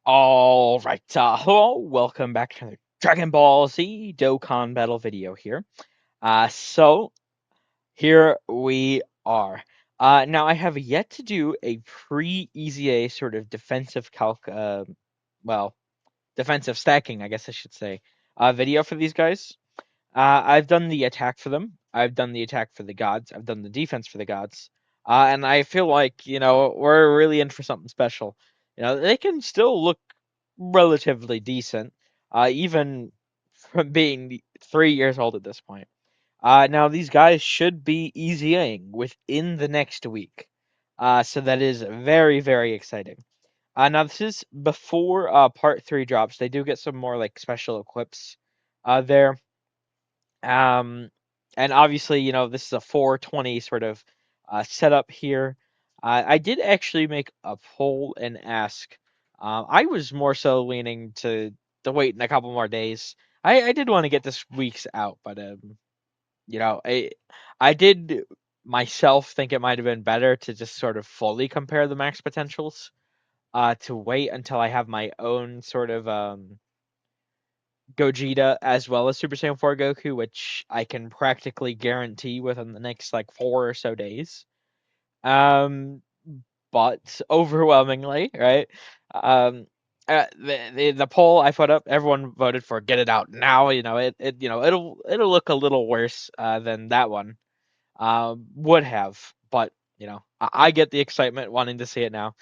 Alright, hello, welcome back to the Dragon Ball Z Dokkan battle video here. So, here we are. Now I have yet to do a pre-EZA sort of defensive well, defensive stacking, I guess I should say, video for these guys. I've done the attack for them, I've done the attack for the gods, I've done the defense for the gods, and I feel like, we're really in for something special. They can still look relatively decent, even from being 3 years old at this point. Now these guys should be easying within the next week, so that is very, very exciting. Now this is before part 3 drops. They do get some more like special equips there. Um, and obviously, this is a 420 sort of setup here. I did actually make a poll and ask. I was more so leaning to wait in a couple more days. I did want to get this week's out, but you know, I I did myself think it might have been better to just sort of fully compare the max potentials. To wait until I have my own sort of Gogeta as well as Super Saiyan 4 Goku, which I can practically guarantee within the next like 4 or so days. Um, but overwhelmingly, right? Um, the poll I put up, everyone voted for get it out now. It'll look a little worse than that one would have, but I get the excitement wanting to see it now.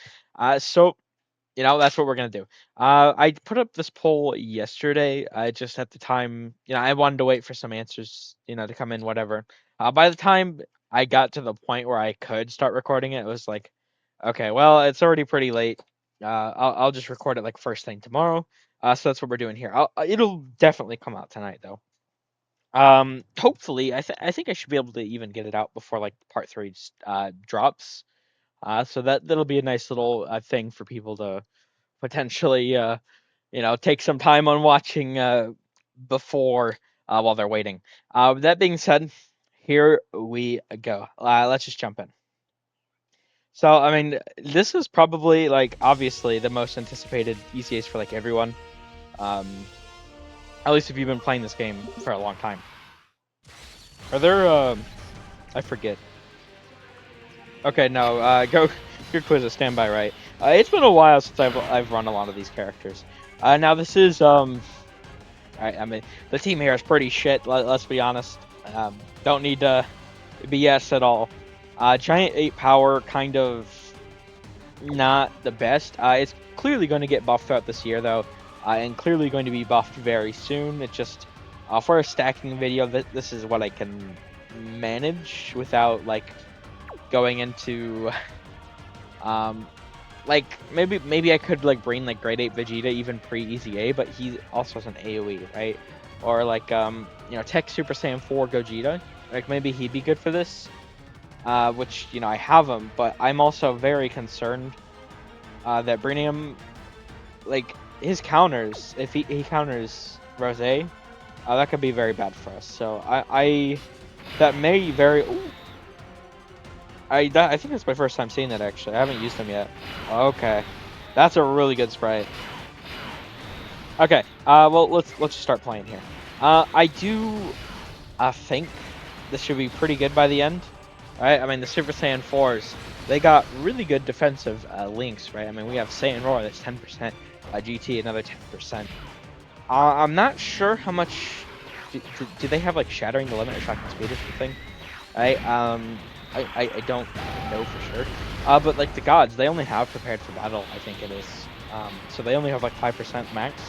So that's what we're gonna do. I put up this poll yesterday. I just at the time, I wanted to wait for some answers, to come in, whatever. By the time I got to the point where I could start recording it, it was like, okay, well, it's already pretty late. I'll just record it like first thing tomorrow. So that's what we're doing here. It'll definitely come out tonight though. Hopefully, I think I should be able to even get it out before like part 3 drops. So that'll be a nice little thing for people to potentially take some time on watching before while they're waiting. That being said, here we go. Let's just jump in. So I mean, this is probably like obviously the most anticipated ECAs for like everyone. Um, at least if you've been playing this game for a long time. Are there? I forget. Okay, no. Go. Your quiz is standby, right? It's been a while since I've run a lot of these characters. Now this is I mean, the team here is pretty shit. Let's be honest. Don't need to BS at all. Giant Ape power kind of not the best. It's clearly going to get buffed throughout this year though, and clearly going to be buffed very soon. It just for a stacking video, this is what I can manage without like going into like maybe I could like bring like Grade 8 Vegeta even pre-EZA, but he also has an AoE, right? Or like Tech Super Saiyan 4 Gogeta, like maybe he'd be good for this. Which I have him, but I'm also very concerned that bringing him like his counters, if he counters Rose, that could be very bad for us. So I that may very. Ooh, I think that's my first time seeing that actually. I haven't used them yet. Okay, that's a really good sprite. Okay, well let's just start playing here. I do think this should be pretty good by the end. Right? I mean the Super Saiyan 4s, they got really good defensive links, right? I mean we have Saiyan Roar that's 10%, GT another 10%. I'm not sure how much. Do they have like shattering the limit or shocking speed or something? Right? I don't know for sure. But like the gods, they only have prepared for battle, I think it is. So they only have like 5% max.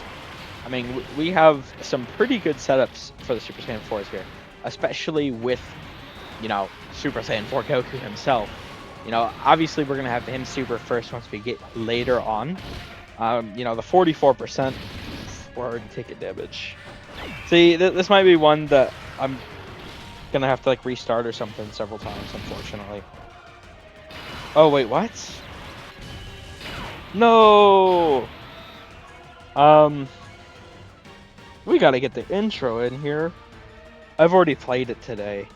I mean, we have some pretty good setups for the Super Saiyan 4s here, especially with, Super Saiyan 4 Goku himself. Obviously we're gonna have him super first once we get later on. The 44% forward ticket damage. See, this might be one that I'm gonna have to like restart or something several times, unfortunately. Oh wait, what? No. We gotta get the intro in here. I've already played it today.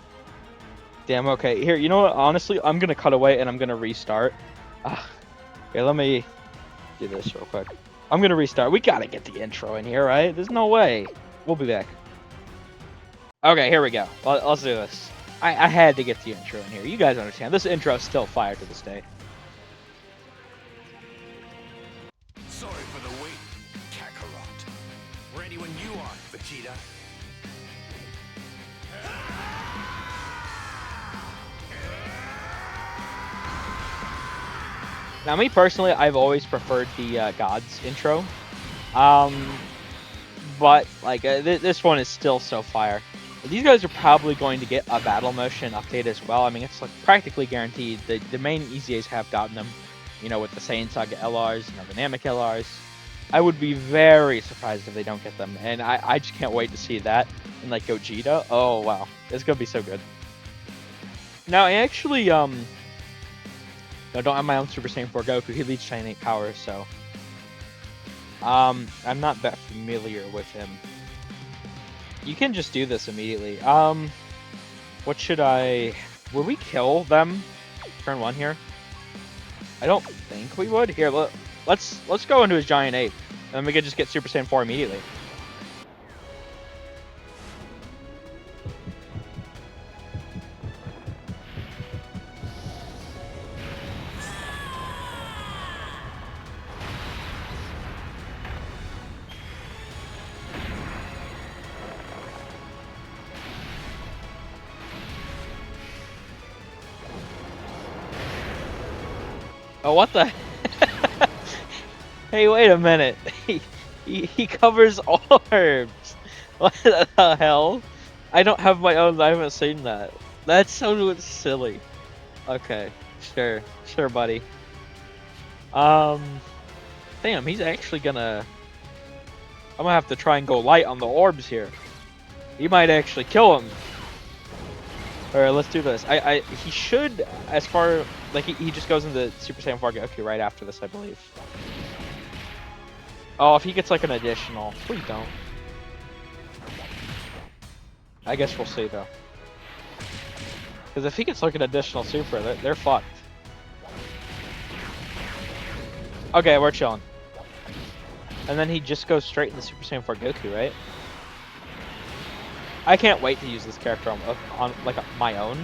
Damn. Okay. Here, you know what? Honestly, I'm gonna cut away and I'm gonna restart. Here, let me do this real quick. I'm gonna restart. We gotta get the intro in here, right? There's no way. We'll be back. Okay, here we go. Let's do this. I had to get the intro in here. You guys understand. This intro is still fire to this day. Sorry for the wait, Kakarot. Ready when you are, Vegeta. Now, me personally, I've always preferred the Gods intro. But, like, this one is still so fire. These guys are probably going to get a battle motion update as well. I mean, it's like practically guaranteed. The main EZAs have gotten them, you know, with the Saiyan Saga LRs, you know, the Namek LRs. I would be very surprised if they don't get them, and I just can't wait to see that in, like, Gogeta. Oh, wow. It's gonna be so good. Now, I actually, I don't have my own Super Saiyan 4 Goku. He leads Giant Ape power, so I'm not that familiar with him. You can just do this immediately. What should I... Would we kill them? Turn 1 here? I don't think we would. Here, let's go into his Giant Ape. And then we could just get Super Saiyan 4 immediately. Oh, what the? Hey, wait a minute. He covers orbs. What the hell? I don't have my own. I haven't seen that. That's so silly. Okay, sure, buddy. Damn, he's actually gonna. I'm gonna have to try and go light on the orbs here. He might actually kill him. Alright, let's do this. He should, as far, like, he just goes into Super Saiyan 4 Goku right after this, I believe. Oh, if he gets, like, an additional. Please don't. I guess we'll see, though. Because if he gets, like, an additional super, they're fucked. Okay, we're chilling. And then he just goes straight into Super Saiyan 4 Goku, right? I can't wait to use this character on like my own.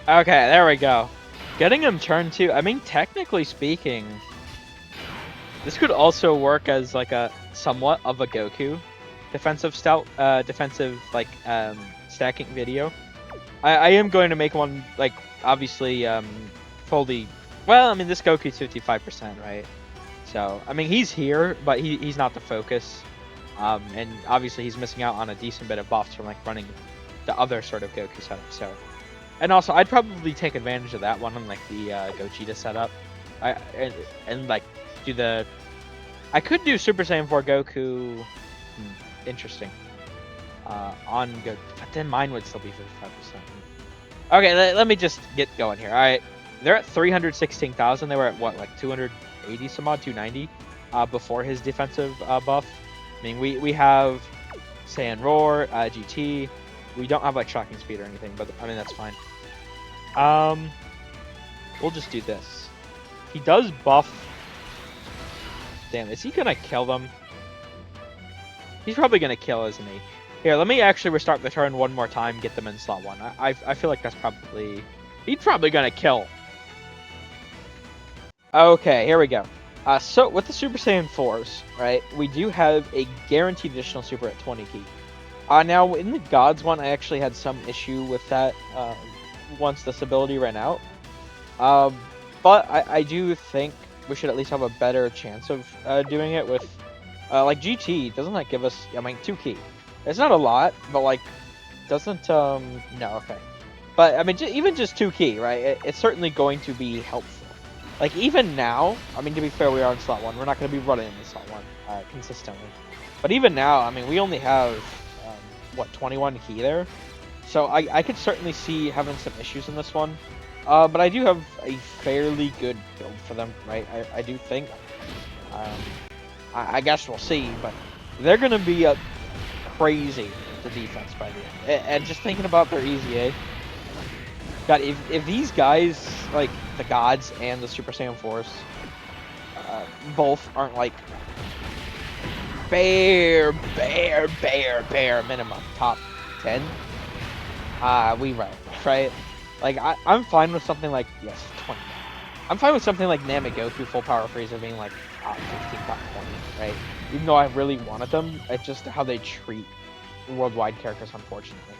Okay, there we go. Getting him turn 2, I mean, technically speaking, this could also work as like a somewhat of a Goku defensive like stacking video. I am going to make one, like, obviously fully, well, I mean, this Goku's 55%, right? So, I mean, he's here, but he's not the focus. And obviously he's missing out on a decent bit of buffs from, like, running the other sort of Goku setup, so. And also, I'd probably take advantage of that one on, like, the Gogeta setup. And like, do the... I could do Super Saiyan 4 Goku... interesting. On Goku, but then mine would still be 55%. Okay, let me just get going here. Alright, they're at 316,000. They were at, what, like, 280 some odd, 290? Before his defensive buff. I mean, we have Saiyan Roar, GT... We don't have, like, shocking speed or anything, but, I mean, that's fine. We'll just do this. He does buff... Damn, is he gonna kill them? He's probably gonna kill, isn't he? Here, let me actually restart the turn one more time, get them in slot 1. I feel like that's probably... He's probably gonna kill. Okay, here we go. So, with the Super Saiyan 4s, right, we do have a guaranteed additional super at 20 key. Now, in the Gods one, I actually had some issue with that once this ability ran out. But I do think we should at least have a better chance of doing it with, like, GT. Doesn't that give us, I mean, 2 key? It's not a lot, but, like, doesn't, no, okay. But, I mean, even just 2 key, right? It's certainly going to be helpful. Like, even now, I mean, to be fair, we are in slot 1. We're not going to be running in slot 1 consistently. But even now, I mean, we only have, what, 21 key there? So I could certainly see having some issues in this one. But I do have a fairly good build for them, right? I do think. I guess we'll see, but they're going to be crazy the defense by the end. And just thinking about their EZA, God, if these guys, like the gods and the Super Saiyan 4s, both aren't like bare minimum top 10, we run, right? Like I'm fine with something like 20. I'm fine with something like Namagoku Full Power Frieza being like top 15, top 20, right? Even though I really wanted them, it's just how they treat worldwide characters, unfortunately.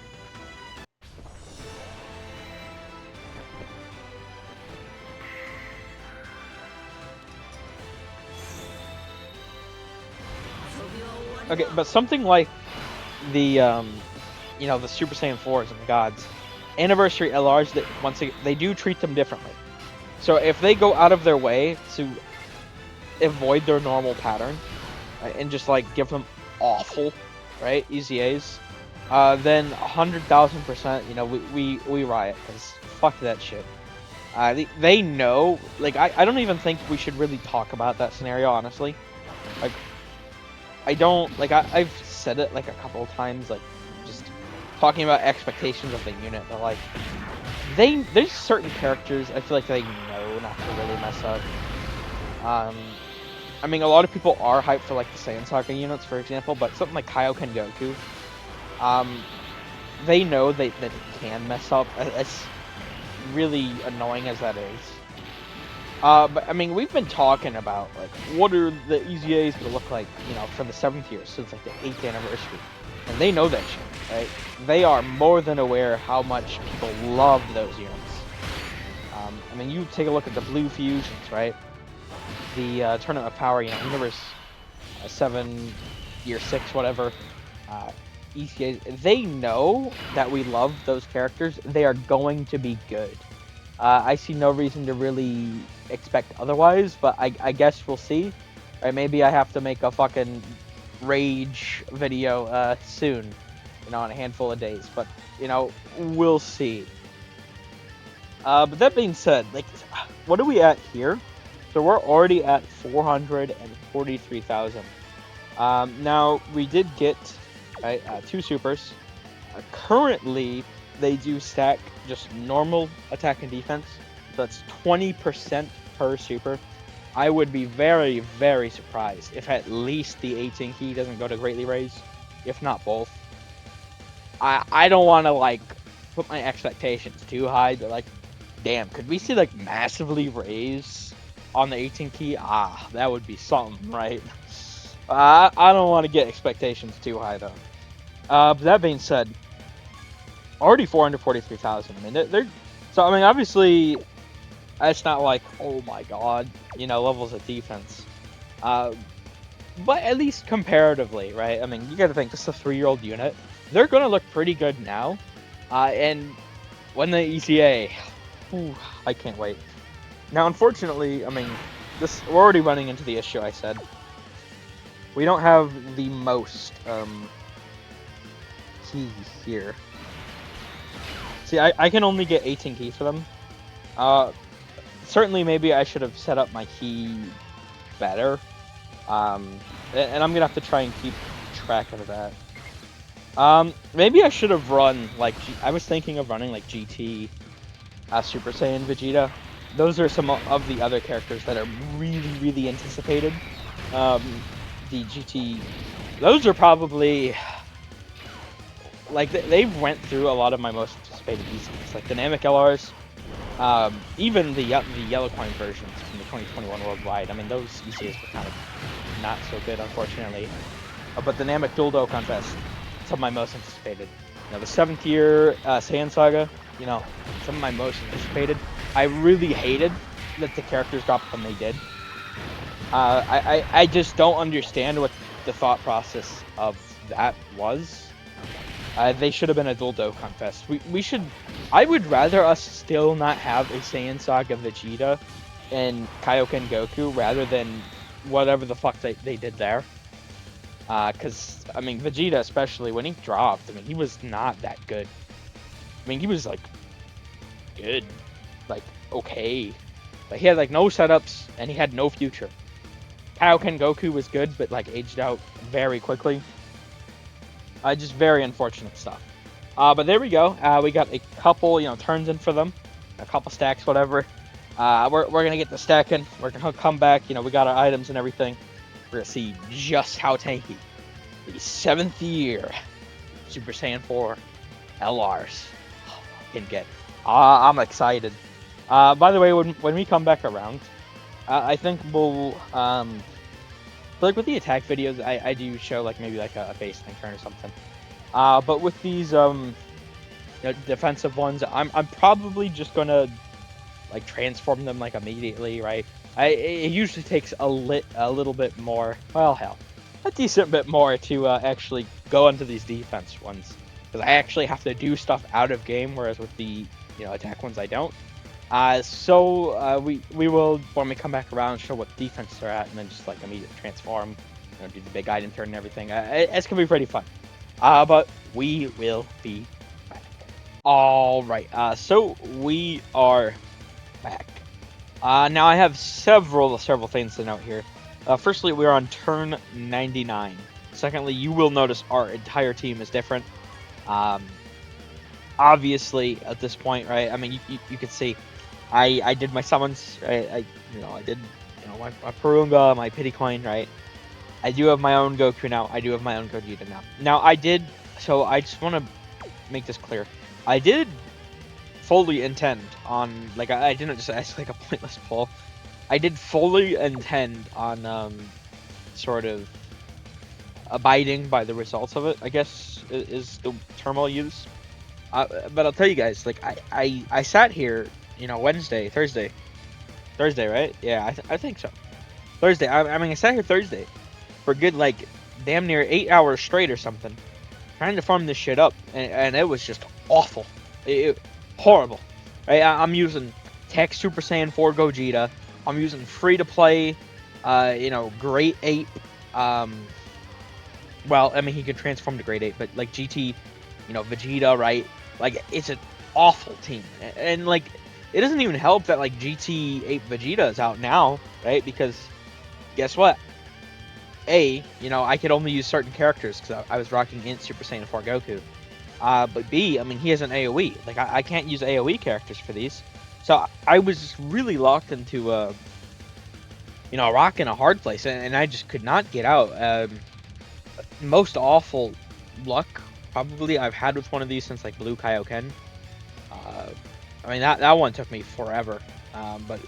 Okay, but something like the, the Super Saiyan 4s and the gods, Anniversary LRs, that once again, they do treat them differently. So if they go out of their way to avoid their normal pattern, right, and just like give them awful, right, EZAs, then 100,000%, we riot, because fuck that shit. They know, like, I don't even think we should really talk about that scenario, honestly. Like, I don't, like, I've said it, like, a couple of times, like, just talking about expectations of the unit, but, like, there's certain characters I feel like they know not to really mess up. I mean, a lot of people are hyped for, like, the Saiyan Saga units, for example, but something like Kaioken Goku, they know that it can mess up, as really annoying as that is. But I mean, we've been talking about, like, what are the EZAs gonna look like, for the 7th year, since like the 8th anniversary, and they know that shit, right? They are more than aware how much people love those units. I mean, you take a look at the Blue Fusions, right? The Tournament of Power, Universe 7, Year 6, whatever. EZAs, they know that we love those characters. They are going to be good. I see no reason to really expect otherwise, but I guess we'll see. Right, maybe I have to make a fucking rage video soon, in a handful of days, but we'll see. But that being said, like, what are we at here? So we're already at 443,000. Now we did get 2 supers. Currently, they do stack just normal attack and defense, so that's 20% per super. I would be very, very surprised if at least the 18 key doesn't go to greatly raise, if not both. I don't want to, like, put my expectations too high, but, like, damn, could we see, like, massively raise on the 18 key? That would be something, right? I don't want to get expectations too high, though. But that being said, already 443,000. I mean, they're so. I mean, obviously, it's not like, oh my god, levels of defense. But at least comparatively, right? I mean, you got to think, this is a 3-year-old unit. They're gonna look pretty good now. And when the EZA, I can't wait. Now, unfortunately, I mean, we're already running into the issue I said. We don't have the most key here. See, I can only get 18 keys for them. Certainly, maybe I should have set up my key better. And I'm gonna have to try and keep track of that. Maybe I should have run, like, I was thinking of running, like, GT Super Saiyan Vegeta. Those are some of the other characters that are really, really anticipated. The GT, those are probably, like, they went through a lot of my most anticipated EZAs, like Dynamic LRs, even the Yellow Coin versions from the 2021 Worldwide. I mean, those EZAs were kind of not so good, unfortunately. But Dynamic Dual Dokkan Fest, some of my most anticipated. The 7th year Saiyan Saga, some of my most anticipated. I really hated that the characters dropped when they did. I just don't understand what the thought process of that was. They should have been a Dual Dokkan Fest. I would rather us still not have a Saiyan Saga Vegeta and Kaioken Goku rather than whatever the fuck they did there. Because, I mean, Vegeta especially, when he dropped, I mean, he was not that good. I mean, he was, like, good. Like, okay. Like, he had, like, no setups, and he had no future. Kaioken Goku was good, but, like, aged out very quickly. Just very unfortunate stuff. But there we go. We got a couple, turns in for them. A couple stacks, whatever. We're going to get the stacking. We're going to come back. We got our items and everything. We're going to see just how tanky the 7th year Super Saiyan 4 LRs can get. I'm excited. By the way, when we come back around, I think we'll like with the attack videos, I do show like maybe like a baseline turn or something. But with these defensive ones, I'm probably just gonna like transform them like immediately, right? It usually takes a little bit more. Well, hell, a decent bit more to actually go into these defense ones, because I actually have to do stuff out of game, whereas with the attack ones I don't. So we will, when we come back around, show what defense they're at, and then just like immediately transform, do the big item turn and everything. It's gonna be pretty fun. But we will be back. All right. So we are back. Now I have several things to note here. Firstly, we're on turn 99. Secondly, you will notice our entire team is different. Obviously, at this point, right? I mean, you can see, I did my summons. I did my Purunga, my Pity Coin, right? I do have my own Goku now. I do have my own Gogeta now. Now I did. So I just want to make this clear. I did fully intend on, like, I didn't just ask like a pointless poll. I did fully intend on sort of abiding by the results of it, I guess is the term I'll use. But I'll tell you guys, like, I sat here, Thursday, right? Yeah, I think so. Thursday. I mean, I sat here Thursday for a good, like, damn near 8 hours straight or something, trying to farm this shit up, and it was just awful. Horrible. Right? I'm using Tech Super Saiyan 4 Gogeta. I'm using free-to-play, Great Ape. Well, I mean, he could transform to Great Ape, but, like, GT, Vegeta, right? Like, it's an awful team. And like, it doesn't even help that, like, GT Ape Vegeta is out now, right? Because, guess what? A, I could only use certain characters because I was rocking Int Super Saiyan 4 Goku. But B, I mean, he has an AoE. Like, I can't use AoE characters for these. So I was just really locked into, a rock in a hard place, and I just could not get out. Most awful luck, probably, I've had with one of these since, like, Blue Kaioken. I mean, that one took me forever. But,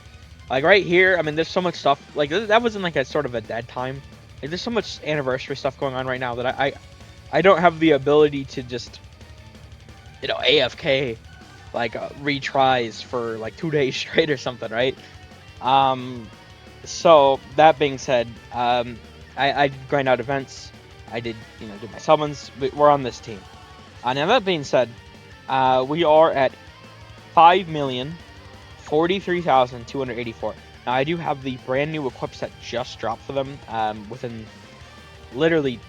like, right here, I mean, there's so much stuff. Like, that wasn't, like, a sort of a dead time. Like, there's so much anniversary stuff going on right now that I don't have the ability to just, AFK, like, retries for, like, 2 days straight or something, right? So, that being said, I did grind out events. I did, do my summons. We're on this team. Now, that being said, we are at 5,043,284. Now, I do have the brand new equips that just dropped for them within literally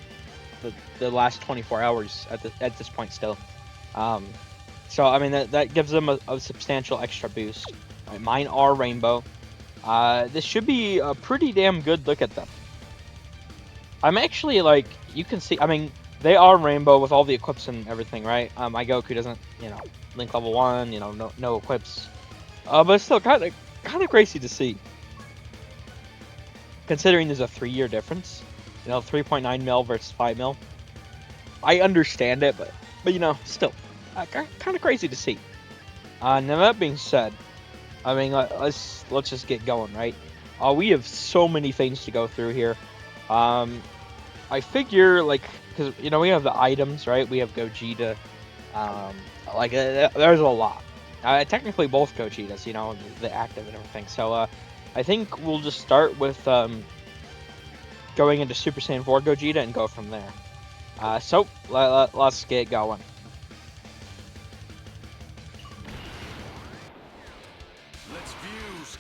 the last 24 hours at this point still. So, I mean, that gives them a substantial extra boost. Right, mine are rainbow. This should be a pretty damn good look at them. I'm actually, like, you can see, I mean, they are rainbow with all the equips and everything, right? My Goku doesn't, Link level 1, no equips. But it's still kind of crazy to see. Considering there's a 3-year difference. 3.9 mil versus 5 mil. I understand it, but still. Kind of crazy to see. Now, that being said, I mean, let's just get going, right? We have so many things to go through here. I figure, like, because, we have the items, right? We have Gogeta. There's a lot. Technically both Gogetas, the active and everything. So, I think we'll just start with going into Super Saiyan 4 Gogeta and go from there. So, let's get going. Let's fuse.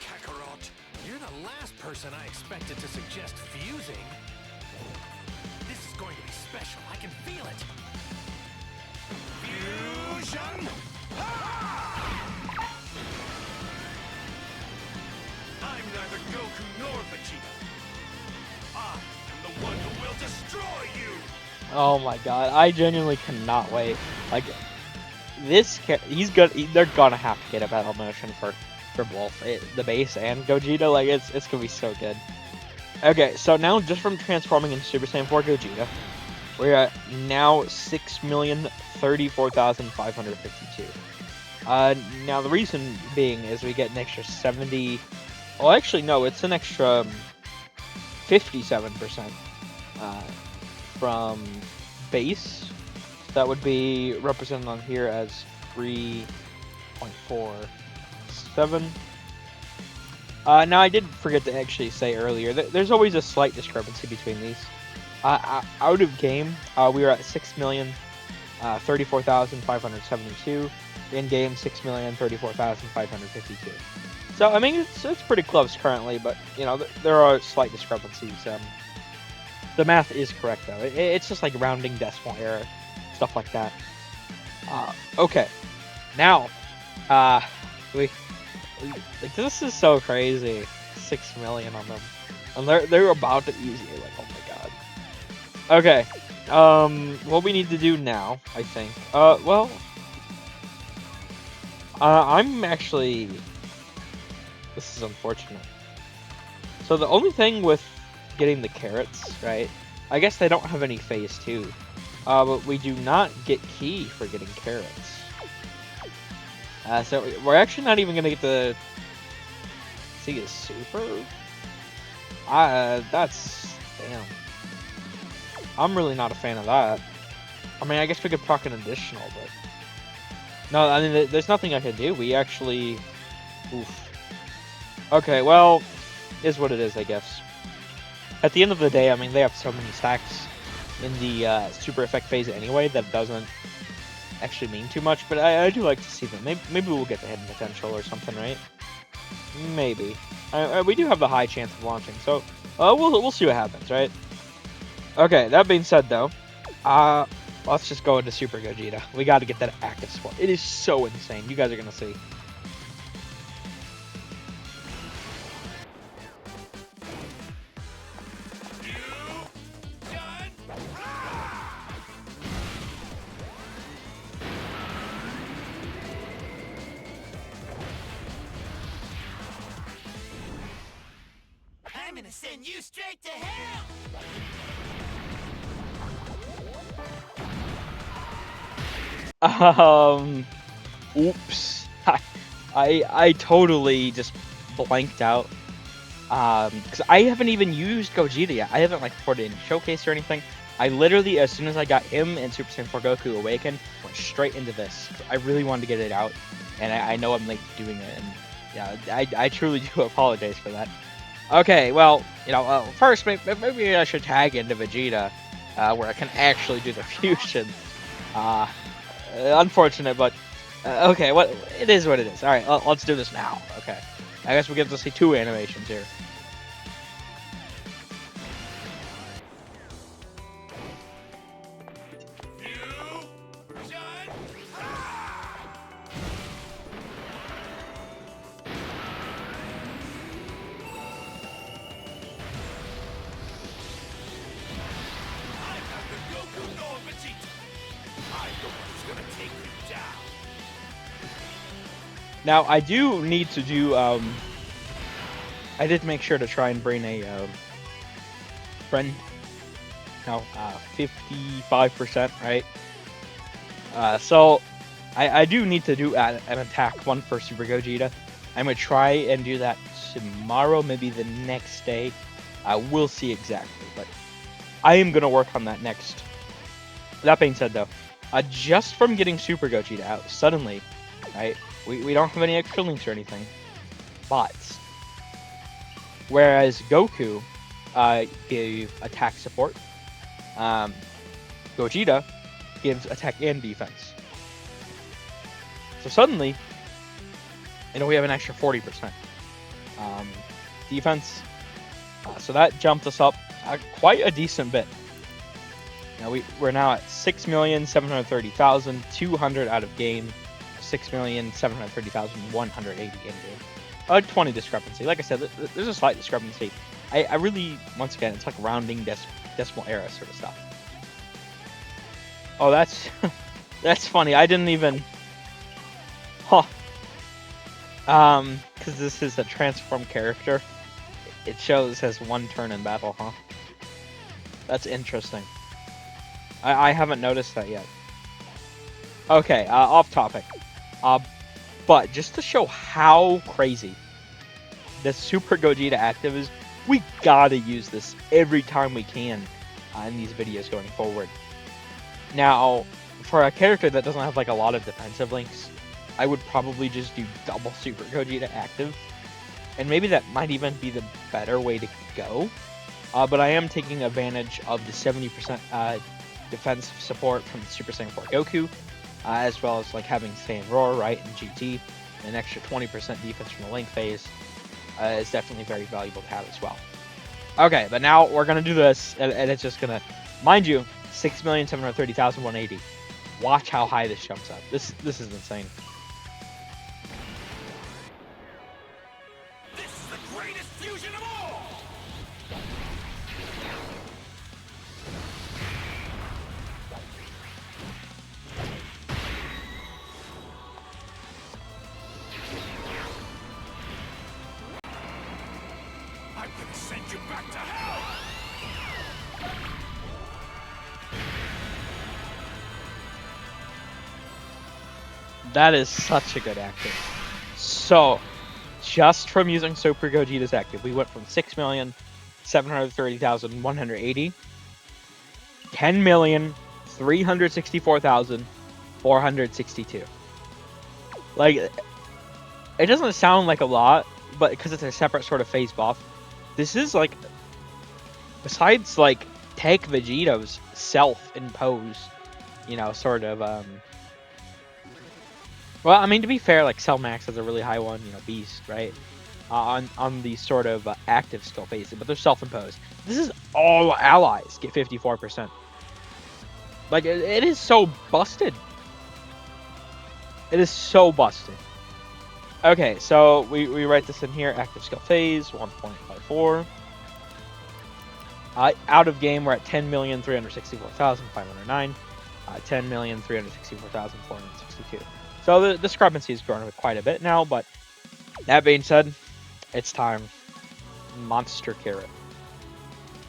Kakarot, you're the last person I expected to suggest fusing. special. I can feel it. Fusion! Ha! I'm neither Goku nor Vegeta. I am the one who will destroy you. Oh my god, I genuinely cannot wait. Like, he's good. They're gonna have to get a battle motion for both the base and Gogeta. Like, it's gonna be so good. Okay, so now just from transforming into Super Saiyan 4 Gogeta, we're at now 6,034,552. Now the reason being is we get an extra 70. Well, actually no, it's an extra 57% from base. That would be represented on here as 3.47. Now, I did forget to actually say earlier that there's always a slight discrepancy between these. Out of game, we were at 6,034,572. In game, 6,034,552. So, I mean, it's pretty close currently, but, you know, there are slight discrepancies. The math is correct, though. It's just like rounding decimal error, stuff like that. Okay. Now, like, this is so crazy. 6 million on them. And they're about to easy. Like, oh my god. Okay. What we need to do now, I think. Well, I'm actually... This is unfortunate. So the only thing with getting the carrots, right? I guess they don't have any phase 2. But we do not get key for getting carrots. So we're actually not even gonna get to see his super. That's damn. I'm really not a fan of that. I mean, I guess we could proc an additional, but no. I mean, there's nothing I can do. We actually, oof. Okay, well, is what it is, I guess. At the end of the day, I mean, they have so many stacks in the super effect phase anyway that doesn't actually mean too much, but I do like to see them. Maybe we'll get the hidden potential or something, right? Maybe. We do have the high chance of launching, so we'll see what happens, right? Okay, that being said, though, let's just go into Super Gogeta. We got to get that active support. It is so insane. You guys are gonna see. I'm gonna send you straight to hell! Oops. I totally just blanked out. Because I haven't even used Gogeta yet. I haven't, like, put it in Showcase or anything. I literally, as soon as I got him and Super Saiyan 4 Goku Awakened, went straight into this. I really wanted to get it out, and I know I'm late doing it, and yeah, I truly do apologize for that. Okay, well, you know, first, maybe I should tag into Vegeta, where I can actually do the fusion. Unfortunate, but okay, it is what it is. All right, let's do this now. Okay, I guess we get to see 2 animations here. Now, I do need to do, I did make sure to try and bring a, friend, 55%, right? So, I do need to do an attack one for Super Gogeta. I'm going to try and do that tomorrow, maybe the next day. We'll see exactly, but I am going to work on that next. That being said, though, just from getting Super Gogeta out, suddenly, right? We don't have any extra links or anything, but whereas Goku gave attack support, Gogeta gives attack and defense. So suddenly, you know, we have an extra 40% defense. So that jumped us up quite a decent bit. Now we're now at 6,730,200 out of game, 6,730,180 in game. 20 discrepancy. Like I said, there's a slight discrepancy. I really, once again, it's like rounding decimal error sort of stuff. Oh, that's that's funny. I didn't even. Huh. Because this is a transform character. It shows has 1 turn in battle, huh? That's interesting. I haven't noticed that yet. Okay, off topic. But just to show how crazy this Super Gogeta active is, we gotta use this every time we can in these videos going forward. Now, for a character that doesn't have like a lot of defensive links, I would probably just do double Super Gogeta active. And maybe that might even be the better way to go. But I am taking advantage of the 70% defensive support from Super Saiyan 4 Goku, as well as like having Saiyan Roar, right, and GT, and an extra 20% defense from the Link phase is definitely very valuable to have as well. Okay, but now we're gonna do this, and it's just gonna, mind you, 6,730,180. Watch how high this jumps up. This is insane. This is the greatest fusion of all! I'm gonna send you back to hell! That is such a good active. So, just from using Super Gogeta's active, we went from 6,730,180, 10,364,462. Like, it doesn't sound like a lot, but because it's a separate sort of phase buff, this is like, besides like Tank Vegeta's self-imposed, you know, sort of well, I mean, to be fair, like Cell Max has a really high one, you know, Beast, right? On these sort of active skill phases, but they're self-imposed. This is all allies get 54%. Like, it is so busted. It is so busted. Okay, so we write this in here, active skill phase, 1.54. Out of game, we're at 10,364,509. 10,364,462. So the discrepancy is growing quite a bit now, but that being said, it's time. Monster Carrot.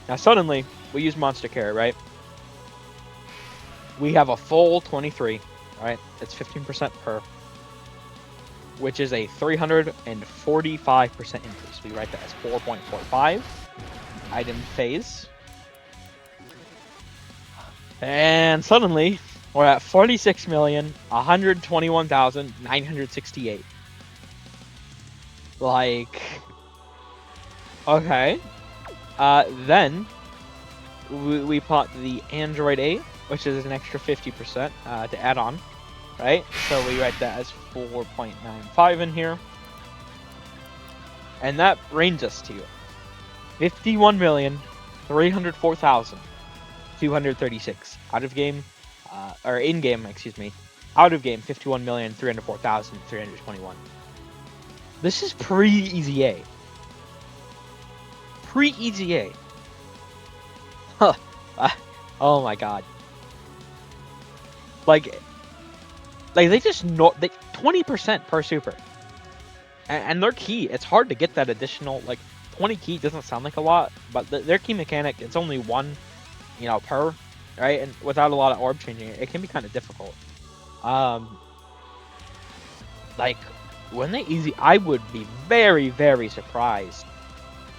Now suddenly, we use Monster Carrot, right? We have a full 23, right? It's 15% per, which is a 345% increase. We write that as 4.45. Item phase. And suddenly, we're at 46,121,968. Like, okay. Then we bought the Android 8, which is an extra 50% to add on, right? So we write that as 4.95 in here, and that brings us to 51,304,236 out of game. Or in-game, excuse me. Out of game, 51,304,321. This is pre-EZA. Pre-EZA. Huh. Oh my god. Like they just know, 20% per super. And their key, it's hard to get that additional, like, 20 key doesn't sound like a lot, but their key mechanic, it's only 1, you know, per. Right, and without a lot of orb changing, it can be kind of difficult. Like when they easy, I would be very, very surprised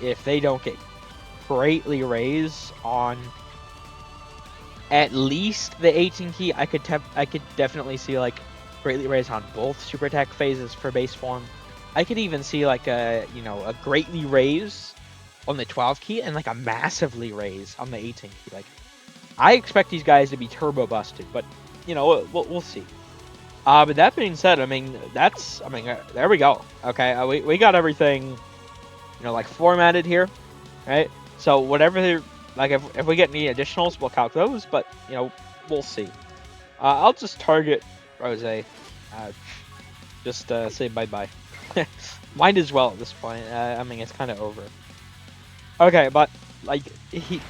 if they don't get greatly raised on at least the 18 key. I could definitely see like greatly raised on both super attack phases for base form. I could even see like a greatly raise on the 12 key and like a massively raise on the 18 key. Like, I expect these guys to be turbo busted, but, you know, we'll see. But that being said, I mean, there we go. Okay, we got everything, you know, like, formatted here, right? So whatever Like if we get any additionals, we'll calc those. But you know, we'll see. I'll just target Rose. Just say bye bye. Might as well at this point. I mean, it's kind of over. Okay, but like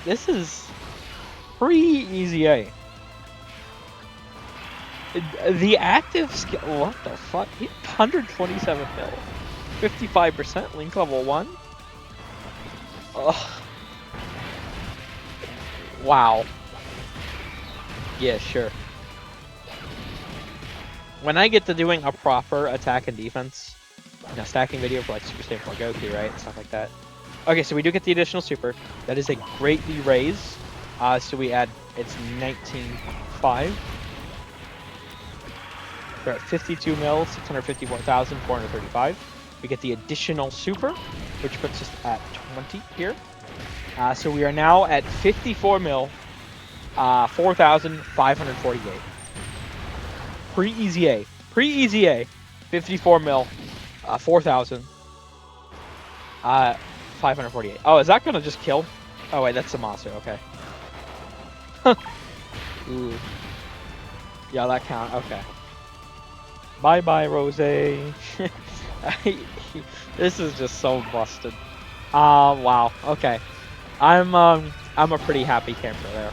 this is pre-EZA. The active skill. What the fuck? 127 mil, 55% link level 1. Ugh. Wow. Yeah, sure. When I get to doing a proper attack and defense, you know, stacking video for like Super Saiyan 4 Goku, right, and stuff like that. Okay, so we do get the additional super. That is a greatly raise. So we add it's 19.5. We're at 52 mil, 654,435. We get the additional super, which puts us at 20 here. So we are now at 54 mil, 4,548. Pre-EZA. Pre-EZA, 54 mil, 4,000. 548. Oh, is that gonna just kill? Oh wait, that's Samasu, okay. Ooh. Yeah, that count, okay. Bye-bye, Rose. This is just so busted. Wow, okay. I'm a pretty happy camper there.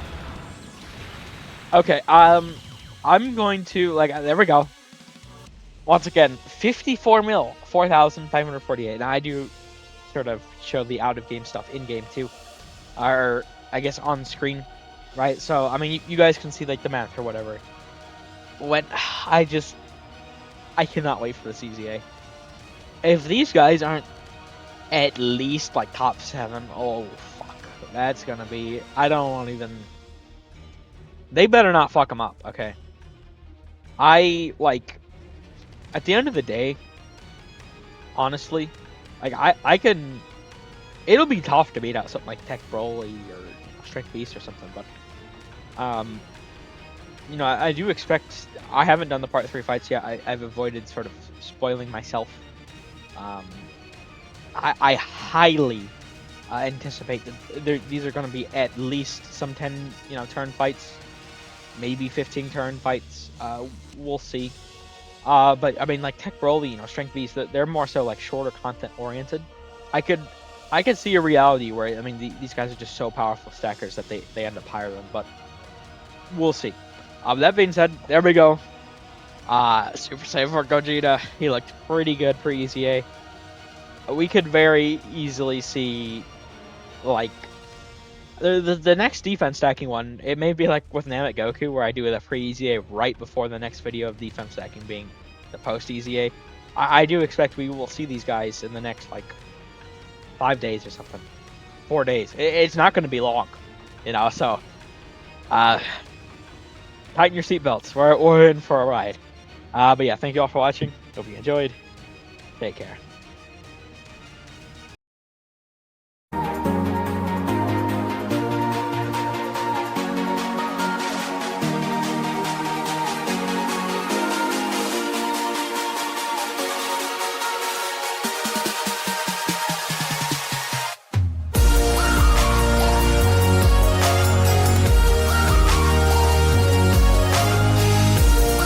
Okay, I'm going to, like, there we go. Once again, 54 mil, 4,548. Now, I do sort of show the out-of-game stuff in-game, too. Or, I guess, on-screen, right? So, I mean, you guys can see, like, the math or whatever. When, I cannot wait for this EZA. If these guys aren't at least, like, top 7, oh, fuck. That's gonna be, I don't want even... They better not fuck them up, okay? Like, at the end of the day, honestly, like, I can... It'll be tough to beat out something like Tech Broly or Strike Beast or something, but... you know, I do expect... I haven't done the Part 3 fights yet. I've avoided sort of spoiling myself. I highly anticipate that these are going to be at least some 10, you know, turn fights. Maybe 15 turn fights. We'll see. But I mean, like Tech Broly, you know, Strength Beast, they're more so like shorter content oriented. I could see a reality where, I mean, these guys are just so powerful stackers that they end up higher than, but we'll see. That being said, there we go. Super Saiyan 4 Gogeta, he looked pretty good pre-EZA. We could very easily see, like, the next defense stacking one, it may be like with Namek Goku, where I do the pre-EZA right before the next video of defense stacking being the post-EZA. I do expect we will see these guys in the next, like, 5 days or something. 4 days. It's not going to be long, you know, so... tighten your seatbelts. We're in for a ride. But yeah, thank you all for watching. Hope you enjoyed. Take care.